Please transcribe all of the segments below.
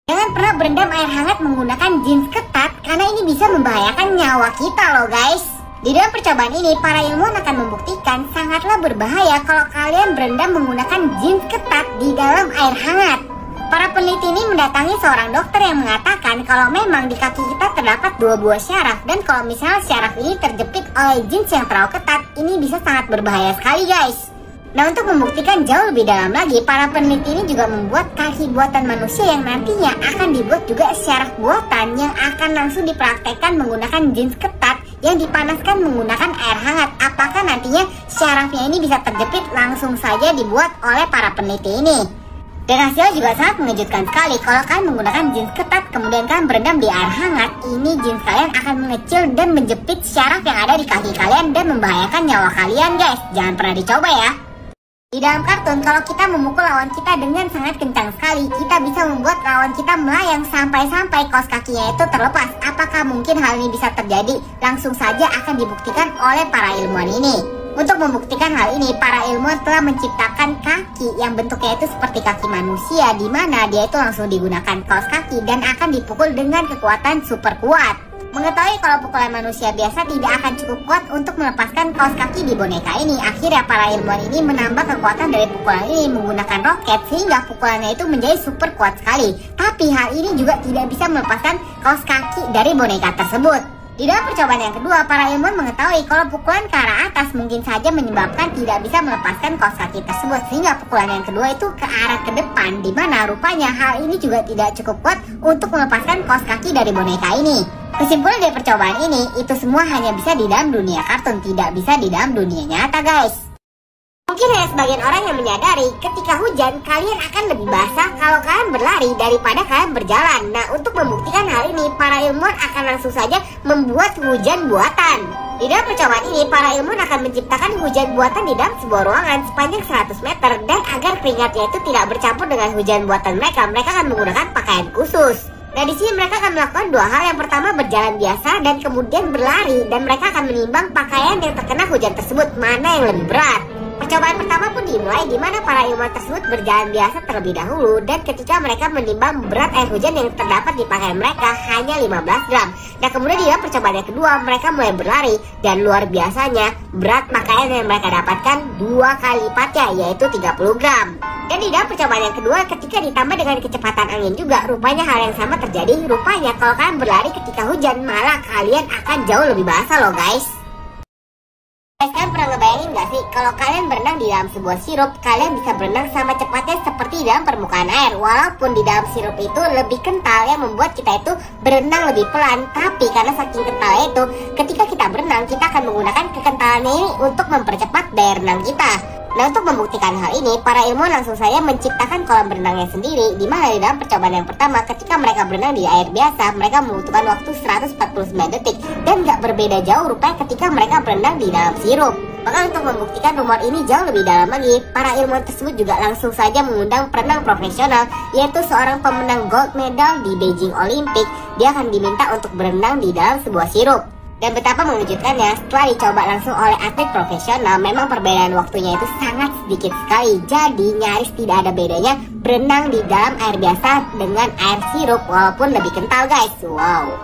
Jangan pernah berendam air hangat menggunakan jeans ketat karena ini bisa membahayakan nyawa kita loh guys. Di dalam percobaan ini, para ilmuwan akan membuktikan sangatlah berbahaya kalau kalian berendam menggunakan jeans ketat di dalam air hangat. Para peneliti ini mendatangi seorang dokter yang mengatakan kalau memang di kaki kita terdapat 2 buah syaraf, dan kalau misalnya syaraf ini terjepit oleh jeans yang terlalu ketat, ini bisa sangat berbahaya sekali guys. Nah, untuk membuktikan jauh lebih dalam lagi, para peneliti ini juga membuat kaki buatan manusia yang nantinya akan dibuat juga syaraf buatan yang akan langsung dipraktekkan menggunakan jeans ketat yang dipanaskan menggunakan air hangat. Apakah nantinya syarafnya ini bisa terjepit langsung saja dibuat oleh para peneliti ini? Dan hasilnya juga sangat mengejutkan sekali. Kalau kalian menggunakan jeans ketat kemudian kalian berendam di air hangat, ini jeans kalian akan mengecil dan menjepit syaraf yang ada di kaki kalian dan membahayakan nyawa kalian guys. Jangan pernah dicoba ya. Di dalam kartun, kalau kita memukul lawan kita dengan sangat kencang sekali, kita bisa membuat lawan kita melayang sampai-sampai kaos kakinya itu terlepas. Apakah mungkin hal ini bisa terjadi? Langsung saja akan dibuktikan oleh para ilmuwan ini. Untuk membuktikan hal ini, para ilmuwan telah menciptakan kaki yang bentuknya itu seperti kaki manusia, di mana dia itu langsung digunakan kaos kaki dan akan dipukul dengan kekuatan super kuat. Mengetahui kalau pukulan manusia biasa tidak akan cukup kuat untuk melepaskan kaos kaki di boneka ini, akhirnya para ilmuwan ini menambah kekuatan dari pukulan ini menggunakan roket sehingga pukulannya itu menjadi super kuat sekali. Tapi hal ini juga tidak bisa melepaskan kaos kaki dari boneka tersebut. Di dalam percobaan yang kedua, para ilmuwan mengetahui kalau pukulan ke arah atas mungkin saja menyebabkan tidak bisa melepaskan kaos kaki tersebut, sehingga pukulan yang kedua itu ke arah ke depan, di mana rupanya hal ini juga tidak cukup kuat untuk melepaskan kaos kaki dari boneka ini. Kesimpulan dari percobaan ini, itu semua hanya bisa di dalam dunia kartun, tidak bisa di dalam dunia nyata guys. Mungkin hanya sebagian orang yang menyadari ketika hujan kalian akan lebih basah kalau kalian berlari daripada kalian berjalan. Nah, untuk membuktikan hal ini, para ilmuwan akan langsung saja membuat hujan buatan. Di dalam percobaan ini, para ilmuwan akan menciptakan hujan buatan di dalam sebuah ruangan sepanjang 100 meter, dan agar keringatnya itu tidak bercampur dengan hujan buatan mereka akan menggunakan pakaian khusus. Nah, di sini mereka akan melakukan 2 hal. Yang pertama, berjalan biasa dan kemudian berlari, dan mereka akan menimbang pakaian yang terkena hujan tersebut mana yang lebih berat. Percobaan pertama pun dimulai di mana para ilmuwan tersebut berjalan biasa terlebih dahulu, dan ketika mereka menimbang berat air hujan yang terdapat di pakaian mereka hanya 15 gram. Nah, kemudian di dalam percobaan yang kedua mereka mulai berlari, dan luar biasanya berat pakaian yang mereka dapatkan 2 kali lipatnya, yaitu 30 gram. Dan di dalam percobaan yang kedua, ketika ditambah dengan kecepatan angin juga, rupanya hal yang sama terjadi. Rupanya kalau kalian berlari ketika hujan, malah kalian akan jauh lebih basah loh guys. Kalian pernah ngebayangin gak sih kalau kalian berenang di dalam sebuah sirup, kalian bisa berenang sama cepatnya seperti di dalam permukaan air. Walaupun di dalam sirup itu lebih kental yang membuat kita itu berenang lebih pelan, tapi karena saking kentalnya itu, ketika kita berenang kita akan menggunakan kekentalannya ini untuk mempercepat daya renang kita. Nah, untuk membuktikan hal ini, para ilmuwan langsung saja menciptakan kolam berenangnya sendiri, di mana di dalam percobaan yang pertama, ketika mereka berenang di air biasa, mereka membutuhkan waktu 149 detik, dan gak berbeda jauh rupanya ketika mereka berenang di dalam sirup. Maka untuk membuktikan rumor ini jauh lebih dalam lagi, para ilmuwan tersebut juga langsung saja mengundang perenang profesional, yaitu seorang pemenang gold medal di Beijing Olympic. Dia akan diminta untuk berenang di dalam sebuah sirup. Dan betapa mengejutkannya, setelah dicoba langsung oleh atlet profesional, memang perbedaan waktunya itu sangat sedikit sekali. Jadi nyaris tidak ada bedanya berenang di dalam air biasa dengan air sirup, walaupun lebih kental guys. Wow.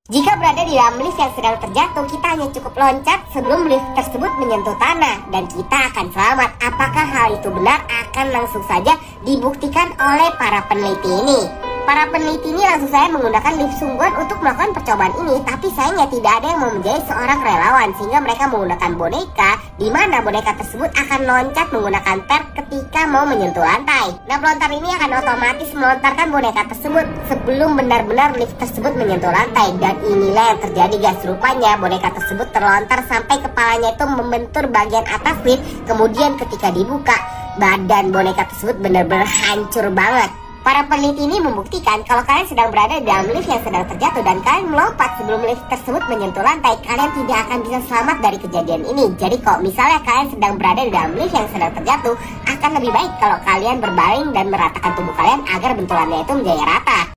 Jika berada di dalam lift yang sedang terjatuh, kita hanya cukup loncat sebelum lift tersebut menyentuh tanah, dan kita akan selamat. Apakah hal itu benar? Akan langsung saja dibuktikan oleh para peneliti ini. Para peneliti ini langsung saja menggunakan lift sungguhan untuk melakukan percobaan ini, tapi sayangnya tidak ada yang mau menjadi seorang relawan, sehingga mereka menggunakan boneka, di mana boneka tersebut akan loncat menggunakan per ketika mau menyentuh lantai. Nah, pelontar ini akan otomatis melontarkan boneka tersebut sebelum benar-benar lift tersebut menyentuh lantai, dan inilah yang terjadi guys. Rupanya boneka tersebut terlontar sampai kepalanya itu membentur bagian atas lift, kemudian ketika dibuka, badan boneka tersebut benar-benar hancur banget. Para peneliti ini membuktikan kalau kalian sedang berada di dalam lift yang sedang terjatuh dan kalian melompat sebelum lift tersebut menyentuh lantai, kalian tidak akan bisa selamat dari kejadian ini. Jadi kalau misalnya kalian sedang berada di dalam lift yang sedang terjatuh, akan lebih baik kalau kalian berbaring dan meratakan tubuh kalian agar benturannya itu menjadi rata.